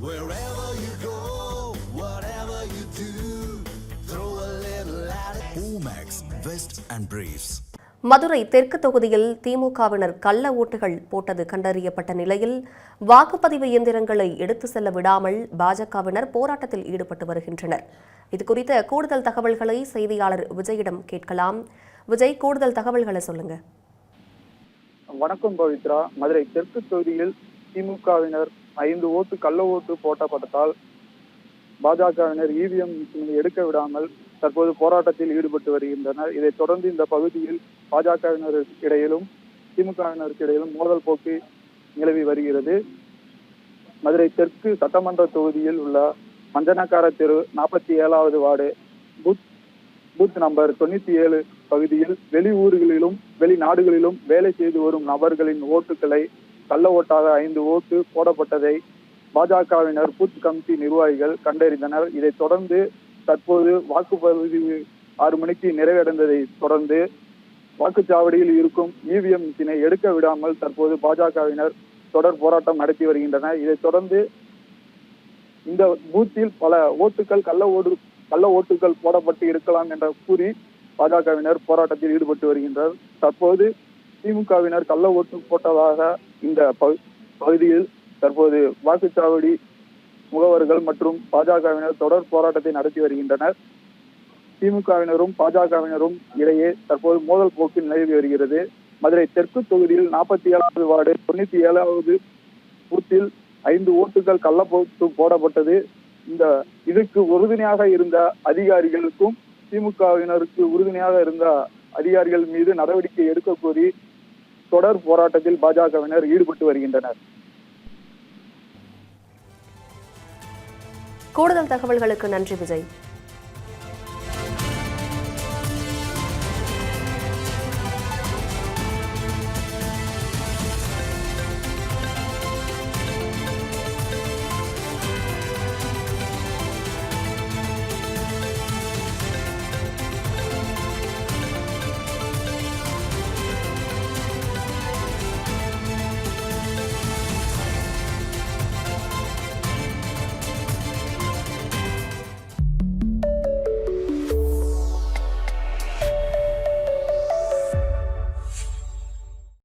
Wherever you go, whatever you do, throw a little at it. Omax, Vest and Briefs. Madurai தெற்கு தொகுதியில் திமுகவினர் கள்ள ஓட்டுகள் போட்டது கண்டறியப்பட்ட நிலையில் வாக்குப்பதிவு இயந்திரங்களை எடுத்து செல்ல விடாமல் பாஜகவினர் போராட்டத்தில் ஈடுபட்டு வருகின்றனர். இதுகுறித்த கூடுதல் தகவல்களை செய்தியாளர் விஜயிடம் கேட்கலாம். விஜய், கூடுதல் தகவல்களை சொல்லுங்க. வணக்கம் பவித்ரா. மதுரை தெற்கு தொகுதியில் திமுகவினர் 5 ஓட்டு கள்ள ஓட்டு போட்டப்பட்டதால் பாஜகவினர் இவிஎம் எடுக்க விடாமல் தற்போது போராட்டத்தில் ஈடுபட்டு வருகின்றனர். இதைத் தொடர்ந்து இந்த பகுதியில் பாஜகவினருக்கு இடையிலும் திமுகவினருக்கு இடையிலும் மோதல் போக்கு நிலவி வருகிறது. மதுரை தெற்கு சட்டமன்ற தொகுதியில் உள்ள மஞ்சனக்கார தெரு 47வது வார்டு பூத் நம்பர் 97 பகுதியில் வெளியூர்களிலும் வெளிநாடுகளிலும் வேலை செய்து வரும் நபர்களின் ஓட்டுகளை கள்ள ஓட்டாக 5 ஓட்டு போடப்பட்டதை பாஜகவினர் பூத் கமிட்டி நிர்வாகிகள் கண்டறிந்தனர். இதைத் தொடர்ந்து தற்போது வாக்குப்பதிவு 6 மணிக்கு நிறைவடைந்ததை தொடர்ந்து வாக்குச்சாவடியில் இருக்கும் இவிஎம் மிஷினை எடுக்க விடாமல் தற்போது பாஜகவினர் தொடர் போராட்டம் நடத்தி வருகின்றனர். இதைத் தொடர்ந்து இந்த பூத்தில் பல ஓட்டுகள் கள்ள ஓட்டுகள் போடப்பட்டு இருக்கலாம் என்று கூறி பாஜகவினர் போராட்டத்தில் ஈடுபட்டு வருகின்றனர். தற்போது திமுகவினர் கள்ள ஓட்டு போட்டதாக இந்த பகுதியில் தற்போது வாக்குச்சாவடி முகவர்கள் மற்றும் பாஜகவினர் தொடர் போராட்டத்தை நடத்தி வருகின்றனர். திமுகவினரும் பாஜகவினரும் இடையே தற்போது மோதல் போக்கு நிலவி வருகிறது. மதுரை தெற்கு தொகுதியில் 47வது வார்டு 97வது பூத்தில் 5 ஓட்டுகள் கள்ள ஓட்டு போடப்பட்டது. இதுக்கு உறுதுணையாக இருந்த அதிகாரிகளுக்கும் திமுகவினருக்கு உறுதுணையாக இருந்த அதிகாரிகள் மீது நடவடிக்கை எடுக்க கோரி தொடர் போராட்டத்தில் பாஜகவினர் ஈடுபட்டு வருகின்றனர். கூடுதல் தகவல்களுக்கு நன்றி விஜய்.